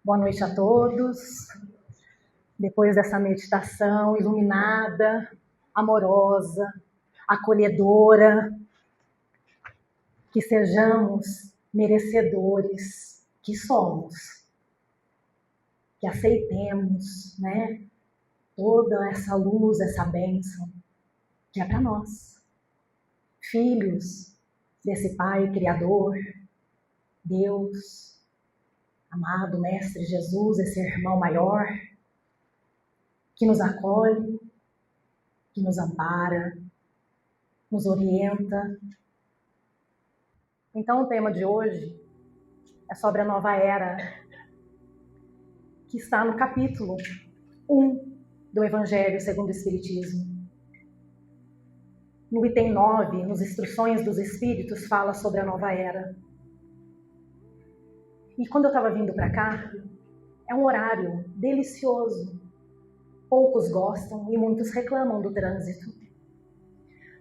Boa noite a todos. Depois dessa meditação iluminada, amorosa, acolhedora, que sejamos merecedores que somos, que aceitemos, toda essa luz, essa bênção que é para nós, filhos desse Pai Criador, Deus, amado Mestre Jesus, esse irmão maior, que nos acolhe, que nos ampara, nos orienta. Então o tema de hoje é sobre a nova era, que está no capítulo 1 do Evangelho segundo o Espiritismo. No item 9, nos Instruções dos Espíritos, fala sobre a nova era. E quando eu estava vindo para cá, é um horário delicioso. Poucos gostam e muitos reclamam do trânsito.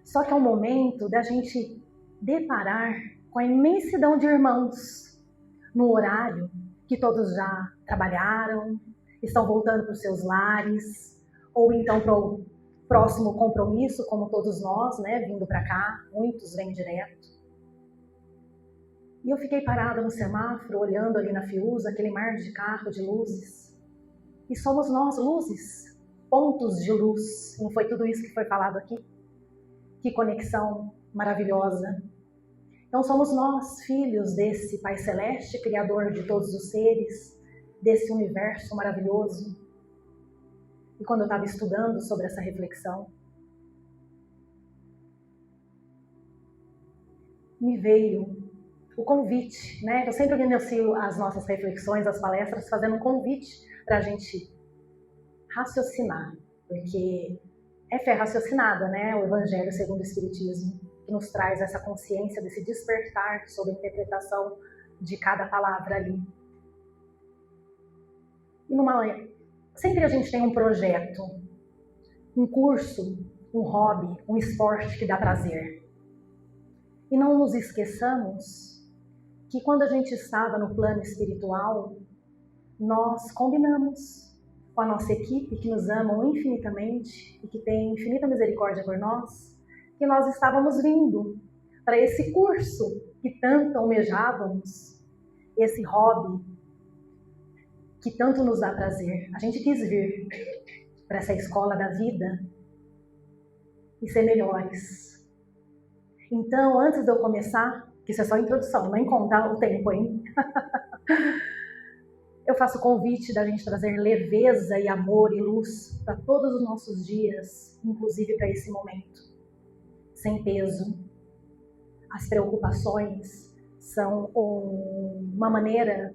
Só que é um momento da gente deparar com a imensidão de irmãos no horário que todos já trabalharam, estão voltando para os seus lares, ou então para o próximo compromisso, como todos nós, vindo para cá, muitos vêm direto. E eu fiquei parada no semáforo, olhando ali na Fiuza, aquele mar de carro, de luzes. E somos nós, luzes, pontos de luz. Não foi tudo isso que foi falado aqui? Que conexão maravilhosa. Então somos nós, filhos desse Pai Celeste, Criador de todos os seres, desse universo maravilhoso. E quando eu estava estudando sobre essa reflexão, me veio o convite, Eu sempre inicio as nossas reflexões, as palestras, fazendo um convite para a gente raciocinar, porque é fé raciocinada, o Evangelho segundo o Espiritismo, que nos traz essa consciência desse despertar sobre a interpretação de cada palavra ali. E sempre a gente tem um projeto, um curso, um hobby, um esporte que dá prazer. E não nos esqueçamos que quando a gente estava no plano espiritual, nós combinamos com a nossa equipe, que nos amam infinitamente e que tem infinita misericórdia por nós, que nós estávamos vindo para esse curso que tanto almejávamos, esse hobby que tanto nos dá prazer. A gente quis vir para essa escola da vida e ser melhores. Então, antes de eu começar, que isso é só a introdução, nem contar o tempo, hein? Eu faço o convite da gente trazer leveza e amor e luz para todos os nossos dias, inclusive para esse momento, sem peso. As preocupações são uma maneira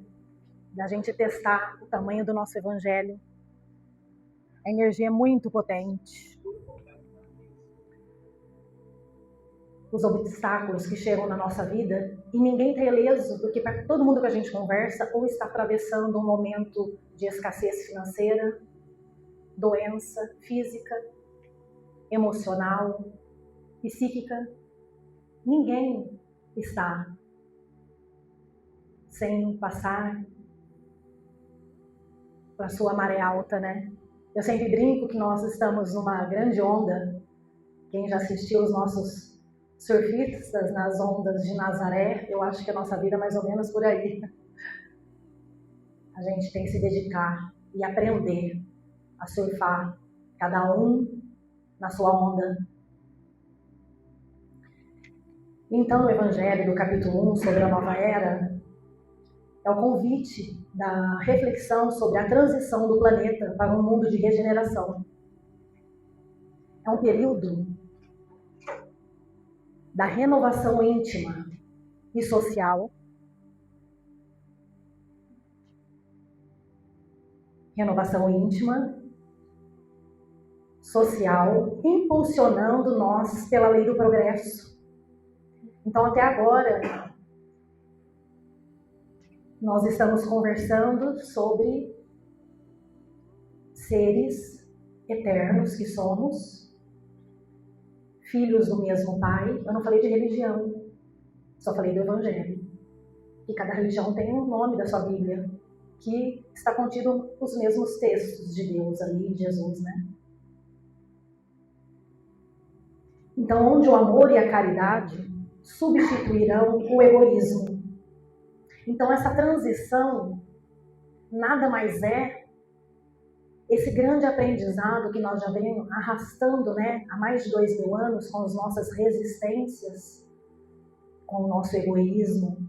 da gente testar o tamanho do nosso Evangelho. A energia é muito potente. Os obstáculos que chegam na nossa vida, e ninguém está ileso, porque para todo mundo que a gente conversa, ou está atravessando um momento de escassez financeira, doença física, emocional, psíquica. Ninguém está sem passar para a sua maré alta, Eu sempre brinco que nós estamos numa grande onda. Quem já assistiu os nossos surfistas nas ondas de Nazaré, eu acho que a nossa vida é mais ou menos por aí. A gente tem que se dedicar e aprender a surfar, cada um na sua onda. Então, no Evangelho do capítulo 1, sobre a nova era, é o convite da reflexão sobre a transição do planeta para um mundo de regeneração. É um período da renovação íntima e social, renovação íntima, social, impulsionando nós pela lei do progresso. Então, até agora, nós estamos conversando sobre seres eternos que somos, filhos do mesmo Pai. Eu não falei de religião, só falei do Evangelho. E cada religião tem um nome da sua Bíblia. que está contido nos mesmos textos de Deus ali, de Jesus, né? Então, onde o amor e a caridade substituirão o egoísmo. Então, essa transição nada mais é esse grande aprendizado que nós já vemos arrastando, né, há mais de 2000 anos com as nossas resistências, com o nosso egoísmo,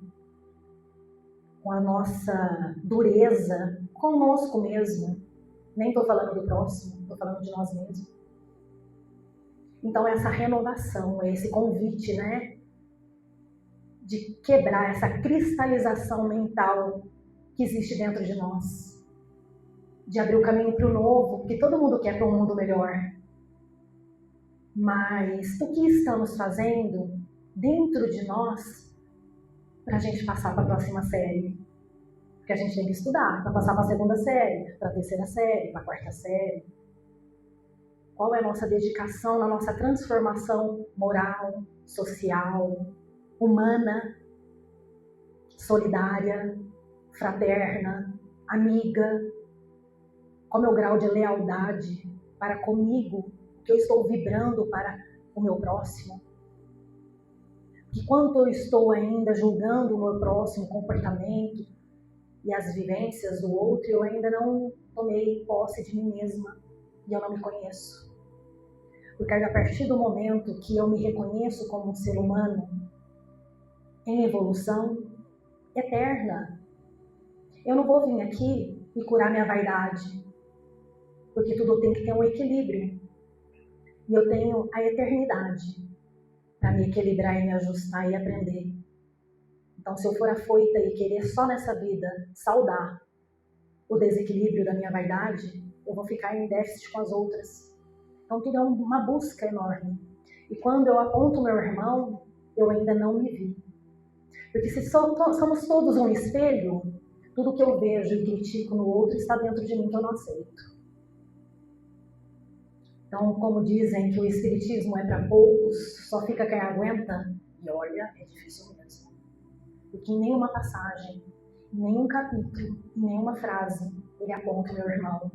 com a nossa dureza conosco mesmo. Nem estou falando do próximo, estou falando de nós mesmos. Então, essa renovação, esse convite, né, de quebrar essa cristalização mental que existe dentro de nós, de abrir o caminho para o novo, porque todo mundo quer para um mundo melhor. Mas o que estamos fazendo dentro de nós para a gente passar para a próxima série? Porque a gente tem que estudar para passar para a segunda série, para a terceira série, para a quarta série. Qual é a nossa dedicação na nossa transformação moral, social, humana, solidária, fraterna, amiga? Qual é o meu grau de lealdade para comigo, que eu estou vibrando para o meu próximo? Que quanto eu estou ainda julgando o meu próximo comportamento e as vivências do outro, eu ainda não tomei posse de mim mesma e eu não me conheço. Porque a partir do momento que eu me reconheço como um ser humano em evolução eterna, eu não vou vir aqui e curar minha vaidade, porque tudo tem que ter um equilíbrio. E eu tenho a eternidade para me equilibrar e me ajustar e aprender. Então, se eu for afoita e querer só nessa vida saudar o desequilíbrio da minha vaidade, eu vou ficar em déficit com as outras. Então, tudo é uma busca enorme. E quando eu aponto meu irmão, eu ainda não me vi. Porque se somos todos um espelho, tudo que eu vejo e critico no outro está dentro de mim que eu não aceito. Então, como dizem que o espiritismo é para poucos, só fica quem aguenta, e olha, é difícil mesmo. Porque em nenhuma passagem, em nenhum capítulo, em nenhuma frase, ele aponta o meu irmão.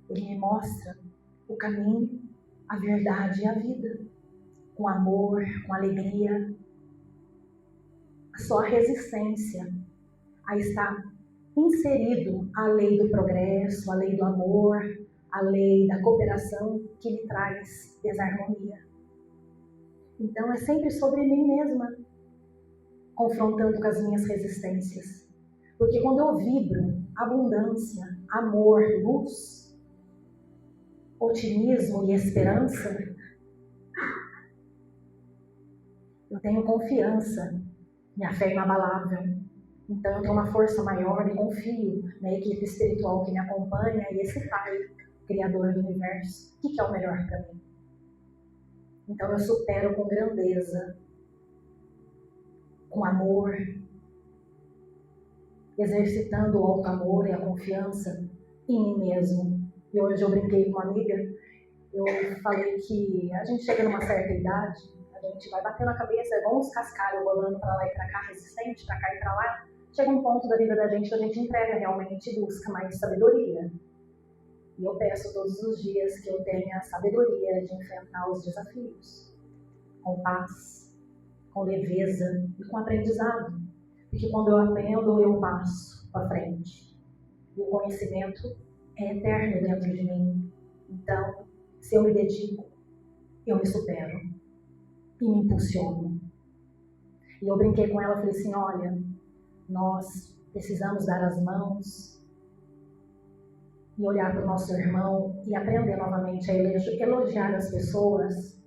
Ele me mostra o caminho, a verdade e a vida. Com amor, com alegria. Só a resistência a estar inserido a lei do progresso, a lei do amor, a lei da cooperação que lhe traz desarmonia. Então é sempre sobre mim mesma, confrontando com as minhas resistências. Porque quando eu vibro abundância, amor, luz, otimismo e esperança, eu tenho confiança, minha fé é inabalável. Então eu tenho uma força maior e confio na equipe espiritual que me acompanha e esse Pai, Criador do Universo, que é o melhor para mim. Então eu supero com grandeza, com amor, exercitando o alto amor e a confiança em mim mesmo. E hoje eu brinquei com uma amiga, eu falei que a gente chega numa certa idade, a gente vai batendo a cabeça, é igual uns cascalhos rolando para lá e para cá, resistente, para cá e para lá. Chega um ponto da vida da gente que a gente entrega realmente e busca mais sabedoria. E eu peço todos os dias que eu tenha a sabedoria de enfrentar os desafios, com paz, com leveza e com aprendizado. Porque quando eu aprendo, eu passo para frente. E o conhecimento é eterno dentro de mim. Então, se eu me dedico, eu me supero e me impulsiono. E eu brinquei com ela, falei assim, olha, nós precisamos dar as mãos e olhar para o nosso irmão e aprender novamente a elogiar as pessoas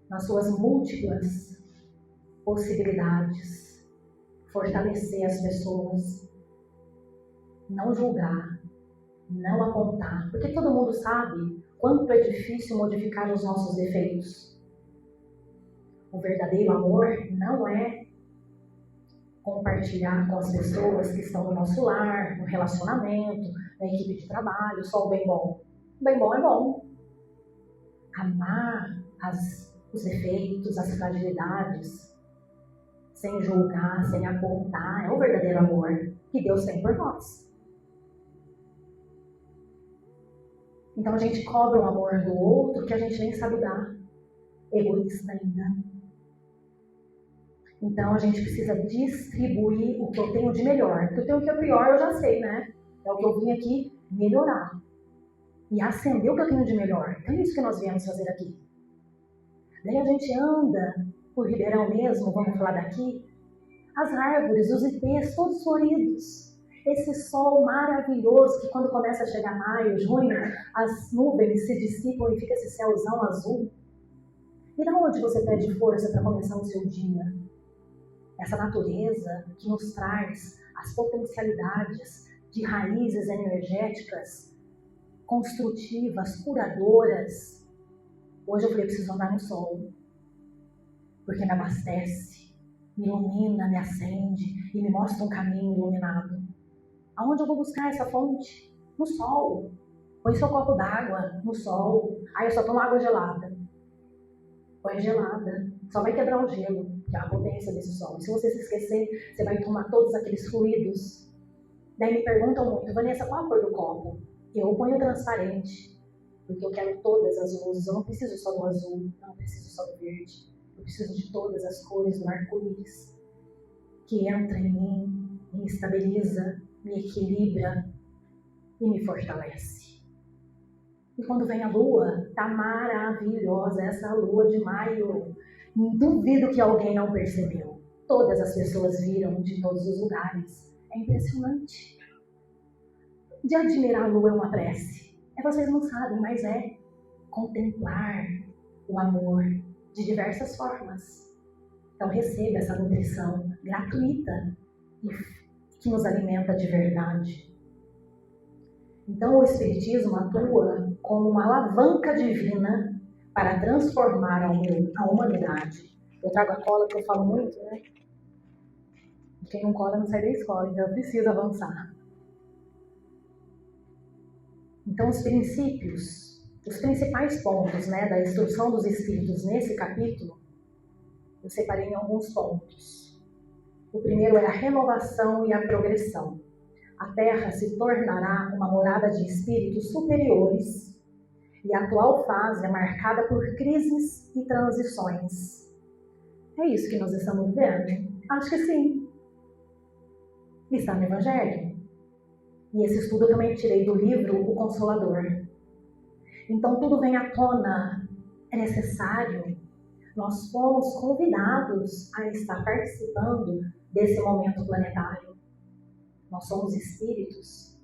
nas suas múltiplas possibilidades, fortalecer as pessoas, não julgar, não apontar, porque todo mundo sabe quanto é difícil modificar os nossos defeitos. O verdadeiro amor não é compartilhar com as pessoas que estão no nosso lar, no relacionamento, na equipe de trabalho, só o bem bom. O bem bom é bom. Amar os defeitos, as fragilidades, sem julgar, sem apontar, é o verdadeiro amor. que Deus tem por nós. Então a gente cobra o amor do outro que a gente nem sabe dar. Egoísta ainda. Então a gente precisa distribuir o que eu tenho de melhor. O que eu tenho que é pior eu já sei, né? É o que eu vim aqui melhorar. E acender o que eu tenho de melhor. Então é isso que nós viemos fazer aqui. Daí a gente anda por Ribeirão mesmo, vamos falar daqui. As árvores, os ipês, todos floridos. Esse sol maravilhoso que quando começa a chegar maio, junho, as nuvens se dissipam e fica esse céuzão azul. E da onde você pede força para começar o seu dia? Essa natureza que nos traz as potencialidades de raízes energéticas, construtivas, curadoras. Hoje eu falei, preciso andar no sol, porque me abastece, me ilumina, me acende e me mostra um caminho iluminado. Aonde eu vou buscar essa fonte? No sol. Põe seu copo d'água no sol. Aí eu só tomo água gelada. Põe gelada. Só vai quebrar o gelo, que é a potência desse sol. Se você se esquecer, você vai tomar todos aqueles fluidos. Daí me perguntam muito, Vanessa, qual a cor do copo? Eu ponho transparente, porque eu quero todas as luzes. Eu não preciso só do azul, eu não preciso só do verde. Eu preciso de todas as cores do arco-íris, que entra em mim, me estabiliza, me equilibra e me fortalece. E quando vem a lua, tá maravilhosa essa lua de maio. Duvido que alguém não percebeu. Todas as pessoas viram de todos os lugares. É impressionante. De admirar a lua é uma prece. Vocês não sabem, mas é contemplar o amor de diversas formas. Então receba essa nutrição gratuita e que nos alimenta de verdade. Então o Espiritismo atua como uma alavanca divina para transformar a humanidade. Eu trago a cola que eu falo muito, né? Quem não cola não sai da escola, então eu preciso avançar. Então os princípios, os principais pontos, né, da instrução dos Espíritos nesse capítulo, eu separei em alguns pontos. O primeiro é a renovação e a progressão. A Terra se tornará uma morada de espíritos superiores e a atual fase é marcada por crises e transições. É isso que nós estamos vendo? Acho que sim. Está no Evangelho. E esse estudo eu também tirei do livro O Consolador. Então tudo vem à tona. É necessário. Nós fomos convidados a estar participando desse momento planetário. Nós somos espíritos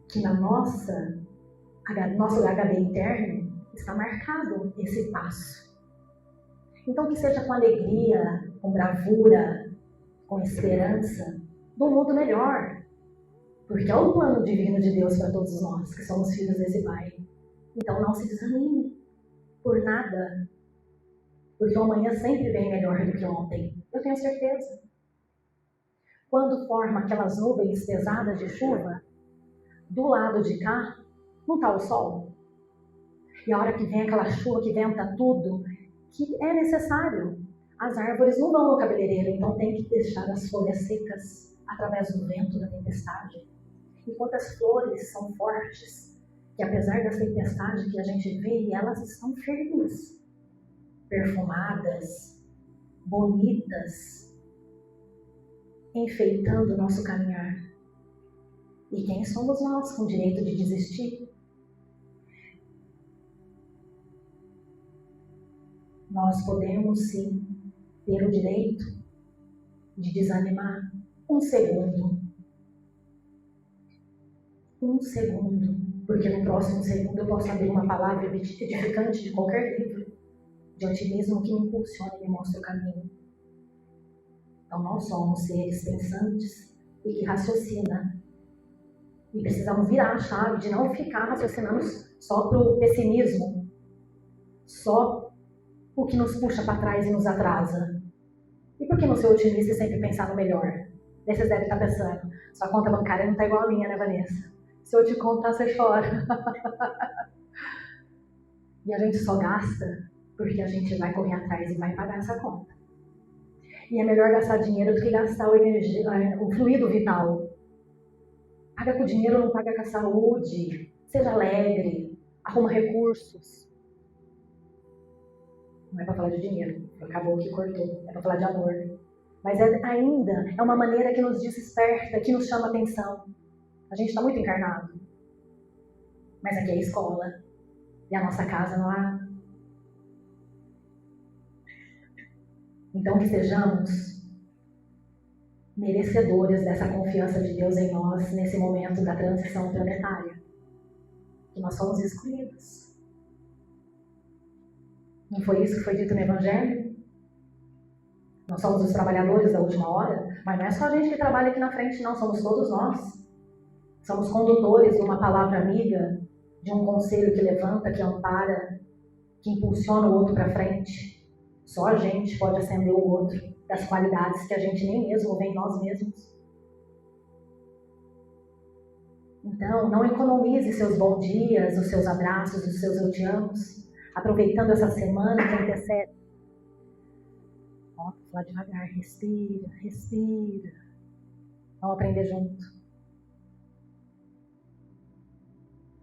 que na nosso HD interno está marcado esse passo. Então que seja com alegria, com bravura, com esperança, do mundo melhor. Porque é o plano divino de Deus para todos nós, que somos filhos desse Pai. Então não se desanime por nada. Porque o amanhã sempre vem melhor do que ontem. Eu tenho certeza. Quando forma aquelas nuvens pesadas de chuva, do lado de cá, não está o sol? E a hora que vem aquela chuva que venta tudo, que é necessário. As árvores não vão no cabeleireiro, então tem que deixar as folhas secas através do vento da tempestade. E quantas flores são fortes, que apesar da tempestade que a gente vê, elas estão firmes, perfumadas, bonitas, enfeitando o nosso caminhar. E quem somos nós com o direito de desistir? Nós podemos sim ter o direito de desanimar um segundo. Um segundo. Porque no próximo segundo eu posso abrir uma palavra edificante de qualquer livro, de otimismo que me impulsiona e me mostra o caminho. Então nós somos seres pensantes e que raciocinam. E precisamos virar a chave de não ficar raciocinando só para o pessimismo, só o que nos puxa para trás e nos atrasa. E por que não ser otimista e sempre pensar no melhor? Daí vocês devem estar pensando, sua conta bancária não está igual a minha, né, Vanessa? Se eu te contar, você chora. E a gente só gasta porque a gente vai correr atrás e vai pagar essa conta. E é melhor gastar dinheiro do que gastar o fluido vital. Paga com dinheiro, não paga com a saúde. Seja alegre, arruma recursos. Não é para falar de dinheiro, acabou que cortou, é para falar de amor. Mas ainda é uma maneira que nos desperta, que nos chama atenção. A gente está muito encarnado. Mas aqui é a escola. E a nossa casa não há. Então que sejamos merecedores dessa confiança de Deus em nós nesse momento da transição planetária. Que nós somos escolhidos. Não foi isso que foi dito no Evangelho? Nós somos os trabalhadores da última hora, mas não é só a gente que trabalha aqui na frente, não, somos todos nós. Somos condutores de uma palavra amiga, de um conselho que levanta, que ampara, que impulsiona o outro para frente. Só a gente pode acender o outro das qualidades que a gente nem mesmo vê em nós mesmos. Então, não economize seus bons dias, os seus abraços, os seus eu te amos, aproveitando essa semana que antecede. Ó, vou falar devagar, respira, respira. Vamos aprender junto.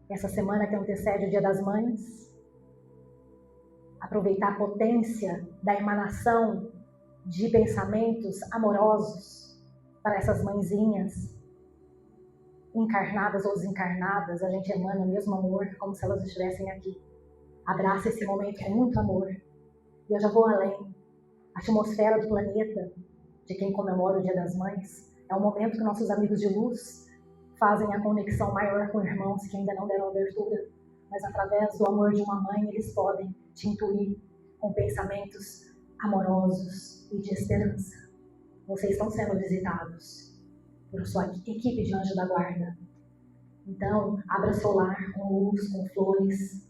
Essa semana que antecede o Dia das Mães, aproveitar a potência da emanação de pensamentos amorosos para essas mãezinhas, encarnadas ou desencarnadas, a gente emana o mesmo amor, como se elas estivessem aqui. Abraça esse momento com muito amor. E eu já vou além. A atmosfera do planeta, de quem comemora o Dia das Mães, é um momento que nossos amigos de luz fazem a conexão maior com irmãos que ainda não deram abertura, mas através do amor de uma mãe eles podem te intuir com pensamentos amorosos e de esperança. Vocês estão sendo visitados por sua equipe de anjo da guarda. Então, abra seu lar com luz, com flores,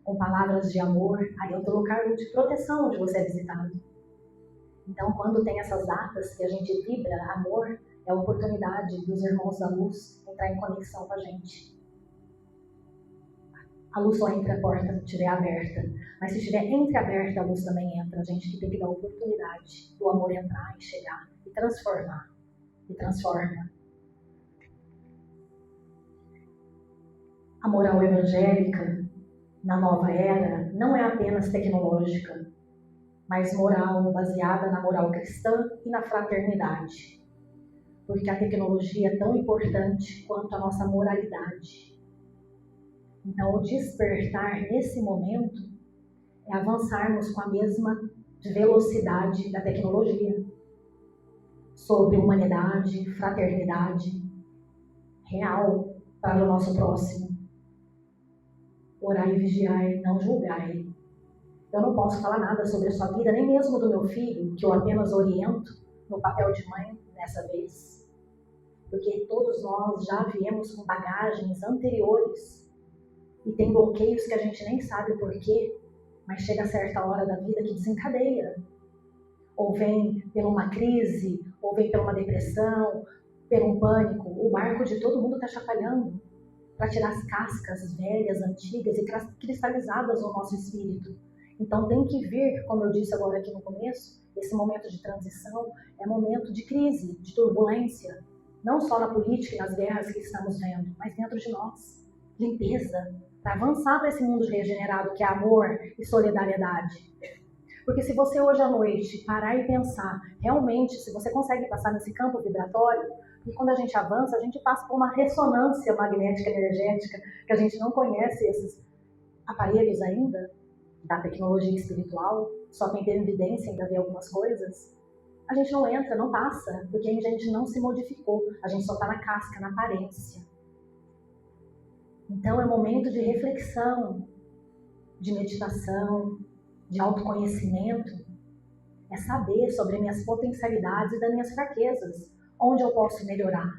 com palavras de amor. Aí é outro lugar de proteção onde você é visitado. Então, quando tem essas datas que a gente vibra amor, é a oportunidade dos irmãos da luz entrar em conexão com a gente. A luz só entra a porta se estiver aberta. Mas se estiver entreaberta, a luz também entra. A gente tem que dar a oportunidade do amor entrar e chegar e transformar. E transforma. A moral evangélica, na nova era, não é apenas tecnológica, mas moral baseada na moral cristã e na fraternidade. Porque a tecnologia é tão importante quanto a nossa moralidade. Então, o despertar nesse momento é avançarmos com a mesma velocidade da tecnologia sobre humanidade, fraternidade real para o nosso próximo. Orai e vigiai, não julgai. Eu não posso falar nada sobre a sua vida, nem mesmo do meu filho, que eu apenas oriento no papel de mãe dessa vez. Porque todos nós já viemos com bagagens anteriores e tem bloqueios que a gente nem sabe o porquê, mas chega a certa hora da vida que desencadeia. Ou vem por uma crise, ou vem por uma depressão, por um pânico. O barco de todo mundo está chacoalhando para tirar as cascas velhas, antigas e cristalizadas no nosso espírito. Então tem que vir, como eu disse agora aqui no começo, esse momento de transição é momento de crise, de turbulência, não só na política e nas guerras que estamos vendo, mas dentro de nós. Limpeza, para avançar para esse mundo regenerado que é amor e solidariedade. Porque se você hoje à noite parar e pensar, realmente, se você consegue passar nesse campo vibratório, e quando a gente avança, a gente passa por uma ressonância magnética energética, que a gente não conhece esses aparelhos ainda, da tecnologia espiritual, só quem tem evidência ainda vê algumas coisas. A gente não entra, não passa, porque a gente não se modificou, a gente só está na casca, na aparência. Então é momento de reflexão, de meditação, de autoconhecimento, é saber sobre minhas potencialidades e das minhas fraquezas, onde eu posso melhorar.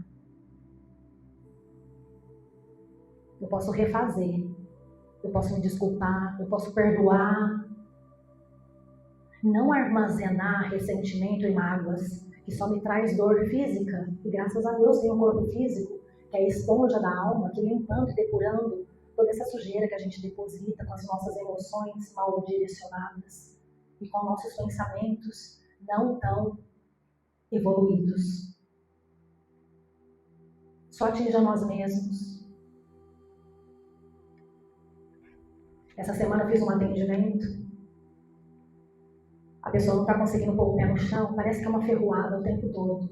Eu posso refazer, eu posso me desculpar, eu posso perdoar. Não armazenar ressentimento e mágoas, que só me traz dor física, e graças a Deus tem um corpo físico, que é a esponja da alma, que limpando e depurando toda essa sujeira que a gente deposita com as nossas emoções mal direcionadas e com nossos pensamentos não tão evoluídos. só atinge a nós mesmos. Essa semana eu fiz um atendimento. A pessoa não está conseguindo pôr o pé no chão, parece que é uma ferroada o tempo todo.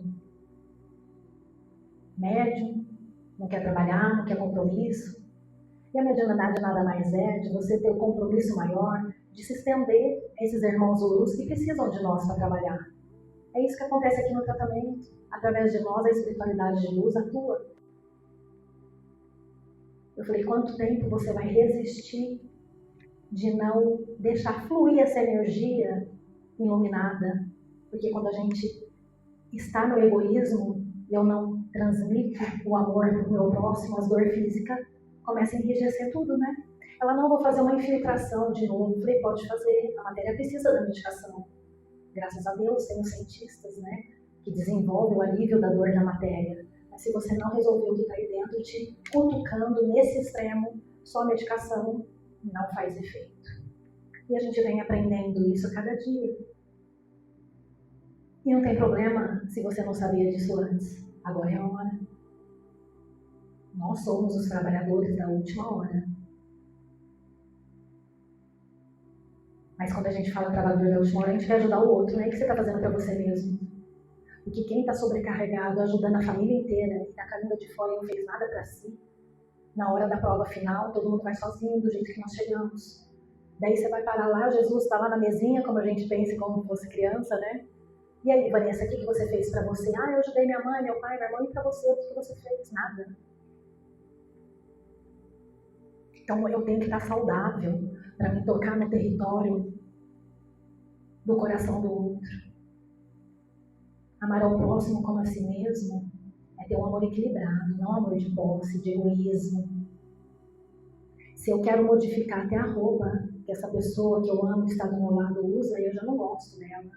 Médium, não quer trabalhar, não quer compromisso. E a mediunidade nada mais é de você ter um compromisso maior, de se estender a esses irmãos luz que precisam de nós para trabalhar. É isso que acontece aqui no tratamento. Através de nós, a espiritualidade de luz atua. Eu falei, quanto tempo você vai resistir de não deixar fluir essa energia iluminada? Porque quando a gente está no egoísmo, eu não transmito o amor para o meu próximo, as dores físicas, começa a enrijecer tudo, né? Ela, não, vou fazer uma infiltração de novo. Eu falei, pode fazer, a matéria precisa da medicação. Graças a Deus, temos cientistas, né, que desenvolvem o alívio da dor da matéria. Mas se você não resolver o que está aí dentro, te cutucando nesse extremo, só a medicação não faz efeito. E a gente vem aprendendo isso a cada dia. E não tem problema se você não sabia disso antes. Agora é a hora. Nós somos os trabalhadores da última hora. Mas quando a gente fala trabalhador da última hora, a gente quer ajudar o outro, né? O que você está fazendo para você mesmo? Porque quem está sobrecarregado, ajudando a família inteira, e está com a língua de fora e não fez nada para si, na hora da prova final, todo mundo vai sozinho, do jeito que nós chegamos. Daí você vai parar lá, Jesus está lá na mesinha, como a gente pensa, como se fosse criança, né? E aí, Vanessa, o que você fez para você? Ah, eu ajudei minha mãe, meu pai, minha irmã, e para você, o que você fez? Nada. Então eu tenho que estar saudável para me tocar no território do coração do outro. Amar ao próximo como a si mesmo é ter um amor equilibrado, não amor de posse, de egoísmo. Se eu quero modificar até a roupa que essa pessoa que eu amo está do meu lado usa, eu já não gosto dela.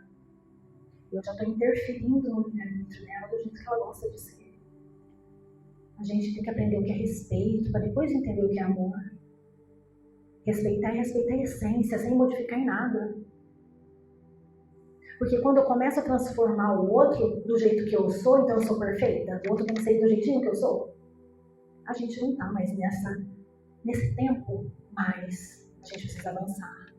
Eu já estou interferindo no livre-arbítrio dela do jeito que ela gosta de ser. A gente tem que aprender o que é respeito para depois entender o que é amor. Respeitar e respeitar a essência, sem modificar em nada. Porque quando eu começo a transformar o outro do jeito que eu sou, então eu sou perfeita, o outro tem que ser do jeitinho que eu sou. A gente não está mais nesse tempo, mas a gente precisa avançar.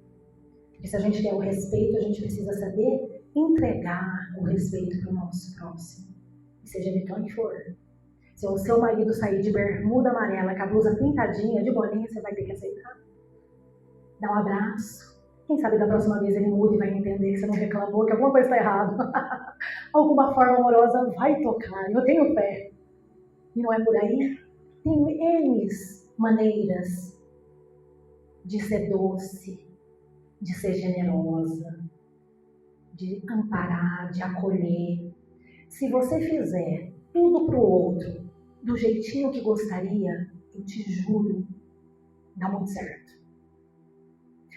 Porque se a gente quer o respeito, a gente precisa saber entregar o respeito para o nosso próximo. Seja de quem for. Se o seu marido sair de bermuda amarela, com a blusa pintadinha, de bolinha, você vai ter que aceitar. Dá um abraço. Quem sabe da próxima vez ele muda e vai entender que você não reclamou, que alguma coisa está errada. Alguma forma amorosa vai tocar. Eu tenho fé. E não é por aí. Tem N maneiras de ser doce, de ser generosa, de amparar, de acolher. Se você fizer tudo para o outro do jeitinho que gostaria, eu te juro, dá muito certo.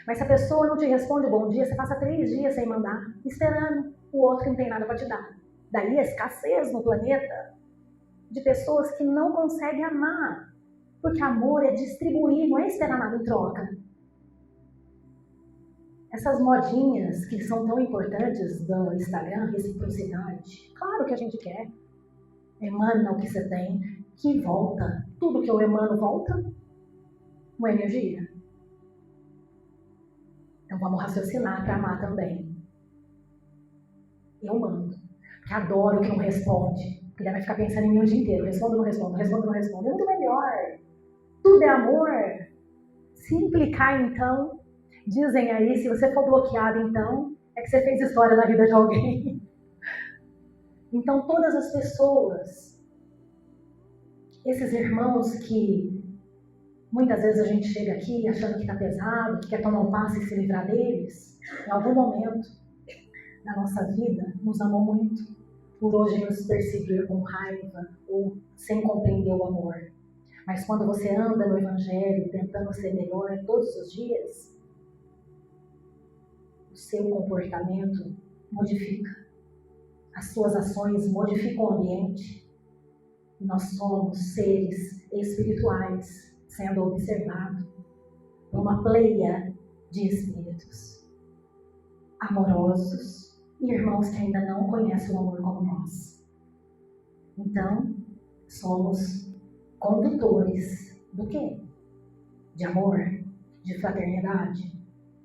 Mas se a pessoa não te responde bom dia, você passa 3 dias sem mandar, esperando o outro que não tem nada para te dar. Daí a escassez no planeta de pessoas que não conseguem amar. Porque amor é distribuir, não é esperar nada em troca. Essas modinhas que são tão importantes do Instagram, reciprocidade, claro que a gente quer. Emana o que você tem, que volta. Tudo que eu emano volta. Uma energia. Então vamos raciocinar para amar também. Eu mando. Porque adoro que não responde. Porque ele vai ficar pensando em mim o dia inteiro. Respondo ou não respondo, respondo ou não respondo. É muito melhor. Tudo é amor. Se implicar, então, dizem aí, se você for bloqueado, então, é que você fez história na vida de alguém. Então todas as pessoas, esses irmãos que muitas vezes a gente chega aqui achando que está pesado, que quer tomar um passe e se livrar deles, em algum momento da nossa vida nos amou muito, por hoje nos perseguir com raiva ou sem compreender o amor. Mas quando você anda no Evangelho tentando ser melhor todos os dias, o seu comportamento modifica. As suas ações modificam o ambiente. Nós somos seres espirituais sendo observados por uma pleia de espíritos amorosos e irmãos que ainda não conhecem o amor como nós. Então, somos condutores do quê? De amor, de fraternidade,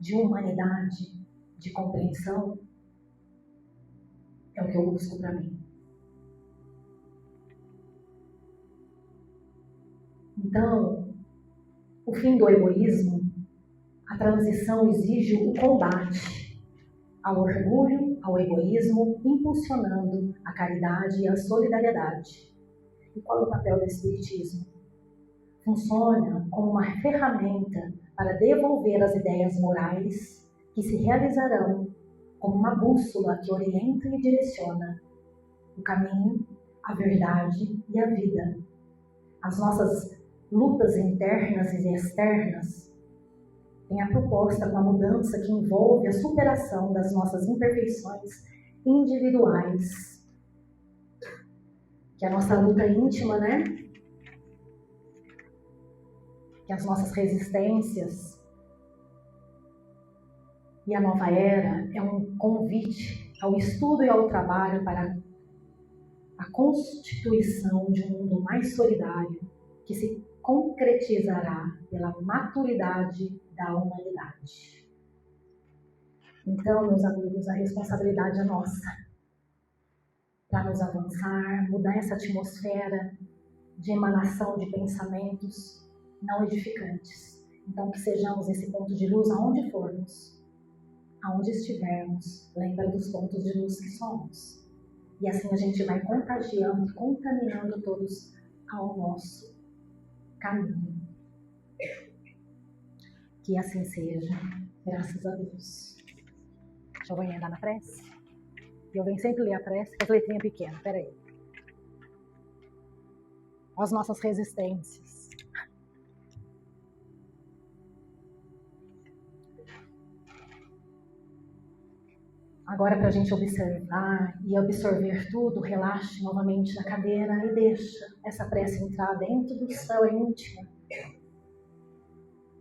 de humanidade, de compreensão. É o que eu busco para mim. Então, o fim do egoísmo, a transição exige o combate ao orgulho, ao egoísmo, impulsionando a caridade e a solidariedade. E qual é o papel do Espiritismo? Funciona como uma ferramenta para devolver as ideias morais que se realizarão como uma bússola que orienta e direciona o caminho, a verdade e a vida. As nossas lutas internas e externas têm a proposta com a mudança que envolve a superação das nossas imperfeições individuais, que é a nossa luta íntima, né? Que as nossas resistências. E a nova era é um convite ao estudo e ao trabalho para a constituição de um mundo mais solidário, que se concretizará pela maturidade da humanidade. Então, meus amigos, a responsabilidade é nossa para nos avançar, mudar essa atmosfera de emanação de pensamentos não edificantes. Então, que sejamos esse ponto de luz aonde formos, aonde estivermos, lembra dos pontos de luz que somos. E assim a gente vai contagiando e contaminando todos ao nosso caminho. Que assim seja, graças a Deus. Deixa eu emendar na prece. Eu venho sempre ler a prece, com as letrinhas pequenas, peraí. As nossas resistências. Agora, para a gente observar e absorver tudo, relaxe novamente na cadeira e deixa essa prece entrar dentro do céu íntimo.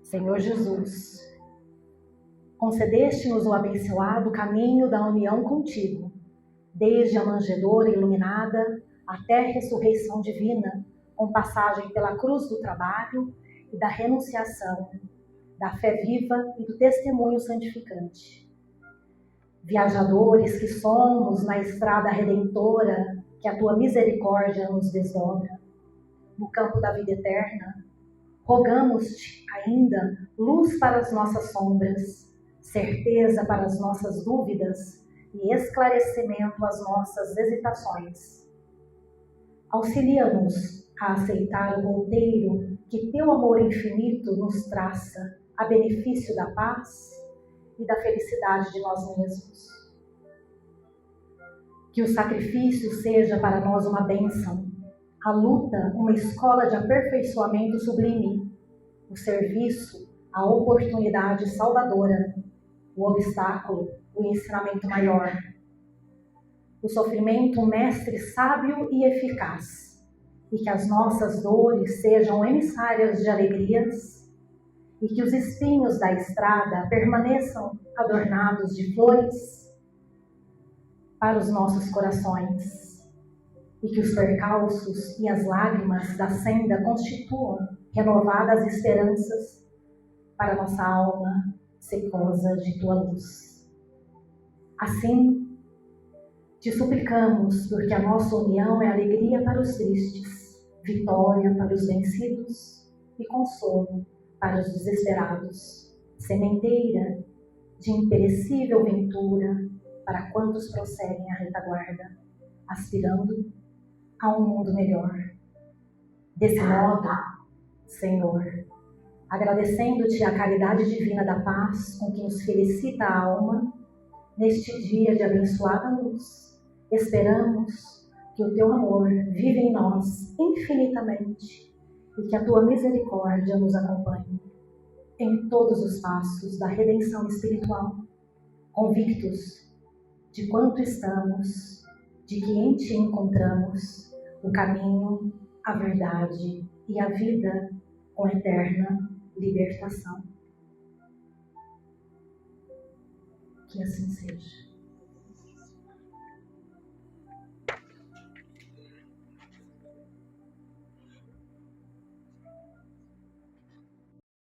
Senhor Jesus, concedeste-nos o abençoado caminho da união contigo, desde a manjedoura iluminada até a ressurreição divina, com passagem pela cruz do trabalho e da renunciação, da fé viva e do testemunho santificante. Viajadores que somos na estrada redentora que a tua misericórdia nos desdobra, no campo da vida eterna, rogamos-te ainda luz para as nossas sombras, certeza para as nossas dúvidas e esclarecimento às nossas hesitações. Auxilia-nos a aceitar o roteiro que teu amor infinito nos traça a benefício da paz e da felicidade de nós mesmos. Que o sacrifício seja para nós uma bênção, a luta uma escola de aperfeiçoamento sublime, o serviço a oportunidade salvadora, o obstáculo o ensinamento maior, o sofrimento um mestre sábio e eficaz, e que as nossas dores sejam emissárias de alegrias, e que os espinhos da estrada permaneçam adornados de flores para os nossos corações, e que os percalços e as lágrimas da senda constituam renovadas esperanças para nossa alma secosa de tua luz. Assim, te suplicamos, porque a nossa união é alegria para os tristes, vitória para os vencidos e consolo para os desesperados, sementeira de imperecível ventura para quantos prosseguem a retaguarda, aspirando a um mundo melhor. Desse modo, Senhor, agradecendo-te a caridade divina da paz com que nos felicita a alma, neste dia de abençoada luz, esperamos que o teu amor vive em nós infinitamente e que a tua misericórdia nos acompanhe em todos os passos da redenção espiritual, convictos de quanto estamos, de que em ti encontramos o caminho, a verdade e a vida com eterna libertação. Que assim seja.